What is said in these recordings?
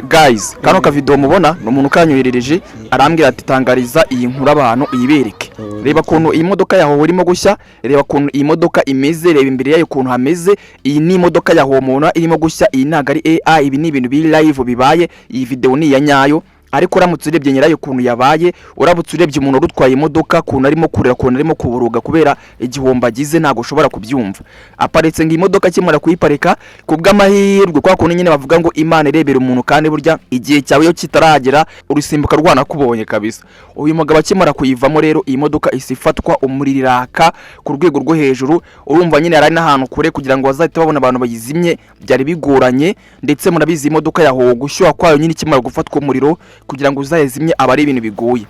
Guys, kano ka video mubona no umuntu kanyoherereje arambwira ati tangariza iyi nkuru abantu uyibereke. Reba kuntu iyi modoka yaho urimo gushya, reba kuntu iyi modoka imeze, reba imbere yayo kuntu hameze. Iyi ni modoka yaho umuntu irimo gushya, iyi ntago ari AI, ibi ni ibintu biri live bibaye. Iyi video ni ya nyayo. Ariko uramutse urebye nyirayo kuntu yabaye, uramutse urebye umuntu urutwaye imodoka kuntu arimo kurera, kuntu arimo kuburuga kubera igihombo agize, ntago ushobora kubyumva. Aparetse ngo imodoka kimara kuyiparika kubw'amahirwe, kwa kuntu nyine bavuga ngo Imana irebera umuntu, kandi burya igihe cyawe yo kitaragera urusimbuka rwana kubonye kabisa. Uyu mugabo akimara kuyivamo rero iyi modoka isifatwa umuriraka ku rwego rwo hejuru. Urumva nyine yari n'ahantu kure kugira ngo bazahite babona abantu bayizimye, byari bigoranye. Ndetse murabizi imodoka yaho gushyuha kwayo nyine kimara gufatwa umuriro kugira ngo uzayezimye abari ibintu bigoye.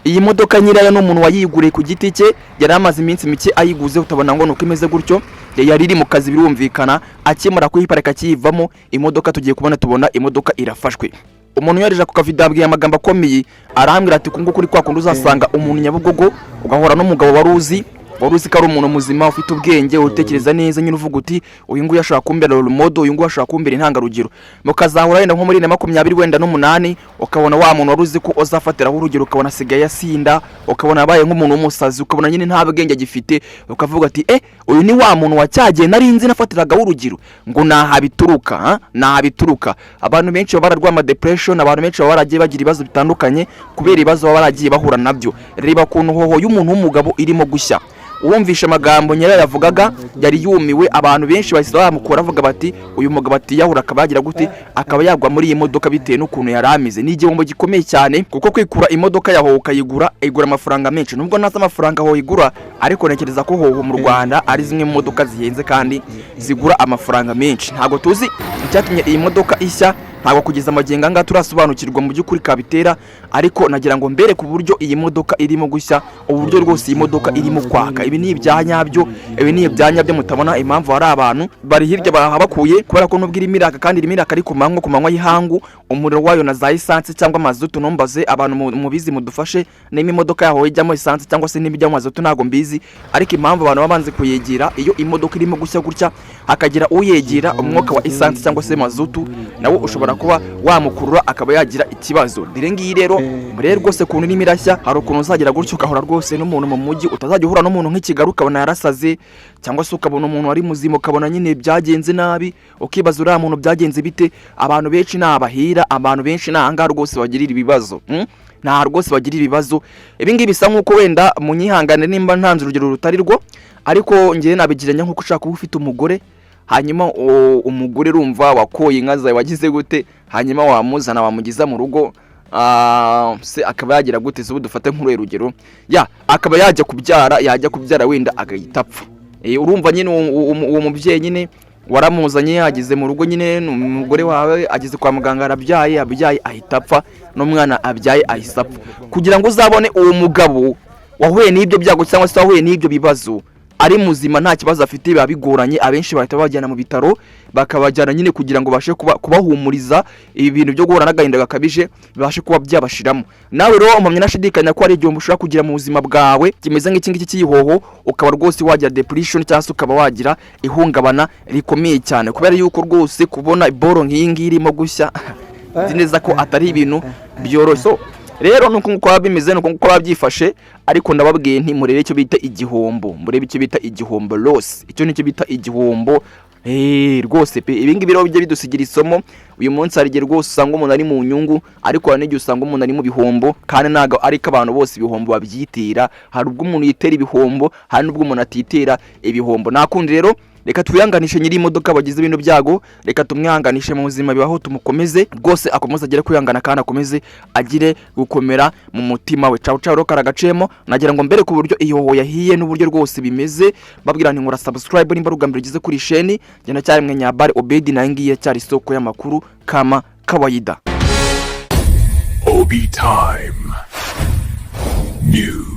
Iyi modoka nyirayo n'umuntu wayiguriye ku giti cye, yari amaze iminsi mike ayiguze, utabona ngo nuko imeze gutyo. Yari iri mu kazi birumvikana, akimara kuyiparika kiyivamo imodoka tugiye tubona imodoka irafashwe. Umuntu yarije ku kavido abwiye amagambo akomeye, arambwira ati kungu kuri kwa kundu uzasanga umuntu Nyabugogo ugahora n'umugabo waruzi ko ari umuntu muzima ufite ubwenge, utekereza neza, nyine uvuga uti uyu nguyu ashaka kumbera role model, uyu nguyu ashaka kumbera intangarugero. Mukazahura yenda nko muri 2028 ukabona wa muntu waruzi ko uzafatiraho urugero, ukabona sigaye yasinda, ukabona abaye nk'umuntu w'umusazi, ukabona nyine nta bwenge agifite, ukavuga ati uyu ni wa muntu wacyagiye narinzi nafatiragaho urugero. Ngo nahabituruka abantu benshi baba bararwama depression, abantu benshi baba baragiye bagira ibibazo bitandukanye kubera ibibazo baba baragiye bahura nabyo. Reba kuntu hoho y'umuntu w'umugabo irimo gushya. Uwumvisha amagambo nyirayo yavugaga yari yumiwe, abantu benshi bahise bamukora avuga bati uyu mugabo atiyahura akabagira gute, akaba yagwa muri iyi modoka bitewe n'ukuntu yaramize. Ni igihombo gikomeye cyane, kuko kwikura imodoka yaho ukayigura igura amafaranga menshi. Nubwo nasa amafaranga ho igura, ariko nekereza ko ho mu Rwanda ari zimwe mu modoka zihenze kandi zigura amafaranga menshi. Ntago tuzi icyatumye iyi modoka ishya, ntago kugeza amagenga nga turasobanukirwa mu by'ukuri kabitera, ariko nagira ngo mbere ku buryo iyi modoka irimo gushya, uburyo rwose iyi modoka irimo kwaka. Ibi ni ibyanyabyo, mutabona impamvu hari abantu bari hirya bahabakuye, kubera ko nubwo irimiraka kandi irimiraka ari ku manywa y'ihangu, umuriro wayo na za essence cyangwa mazutu. Nombaze abantu mubizi mudufashe, n'imi modoka yaho ijyamo essence cyangwa se n'ibijyamo mazutu ntago mbizi, ariko impamvu abantu babanze kuyegera iyo imodoka irimo gushya gutya hakagira uyegera umwuka wa essence cyangwa se mazutu, nawo ushobora kuba wamukurura akaba yagira ikibazo. Ngiyi rero mure rwose kuntu n'imirashya, hari ukuntu uzagira gutyo ukahora rwose n'umuntu mu mujyi, utazajya uhura n'umuntu nk'ikigaru ukabona yarasaze, cyangwa se ukabona umuntu ari muzima ukabona nyine byagenze nabi, ukibaza uriya muntu byagenze bite. Abantu benshi nabahira, abantu benshi nahanga rwose bagirira ibibazo, nta rwose bagirira ibibazo. Ibi ngibi bisa nkuko wenda munyihangane nimba ntanze urugero rutari rwo, ariko ngiye nabigiranya nkuko ushaka kuba ufite umugore, hanyuma umugore rumva wakoye inka zawe wagize gute, hanyuma wamuzana wamugiza mu rugo, se akaba yagira gute, zo dufate nk'urugero akaba yajya kubyara wenda agahita apfa. Urumva nyine uwo mubyeyi nyine waramuzanye yagize mu rugo, nyine umugore wawe ageze kwa muganga arabyaye ahita apfa, n'umwana abyaye ahisa apfa. Kugira ngo uzabone uwo mugabo wahuye n'ibyo byago cyangwa se wahuye n'ibyo bibazo ari muzima nta kibazo afite, biba bigoranye. Abenshi bahita bajyana mu bitaro, bakabajyana nyine kugira ngo bashe kubahumuriza ibi bintu byo guhura n'agahinda gakabije bibashe kuba byabashiramo. Nawe rero mpamye nashidikanya ko ari igihombo ushobora kugira mu buzima bwawe kimeze nk'iki ngiki cy'ihoho, ukaba rwose wagira depression cyangwa se ukaba wagira ihungabana rikomeye cyane, kubera yuko rwose kubona boro nk'iyi ngiyi irimo gushya neza ko atari ibintu byoroshye. Rero nuko uko bimeze, nuko uko babyifashe, ariko ndababwiye nti murebe icyo bita igihombo, loss. Icyo nicyo bita igihombo rwose pe. Ibi ngibi rero bijye bidusigira isomo. Uyu munsi hari rwose usanga umuntu ari mu nyungu, ariko hari n'igihe usanga umuntu ari mu bihombo, kandi ntago ariko abantu bose ibihombo babyitera. Hari ubwo umuntu yitera ibihombo, hari n'ubwo umuntu atitera ibihombo. Nakundi rero reka twihanganishe nyiri imodoka bagize ibintu byago, reka tumwihanganishe mu buzima bibaho, tumukomeze rwose, akomeze agire kwihangana kandi akomeze agire gukomera mu mutima we. Ciao ciao karagacemo. Nagira ngo mbere ku buryo ihoho yahiye n'uburyo rwose bimeze, babwira nti nkora subscribe nimba rugambira ugize kuri sheni genda cyari mwe Nyabari Obedi, na ngiye cyari soko y'amakuru kama kawaida. Obi time News.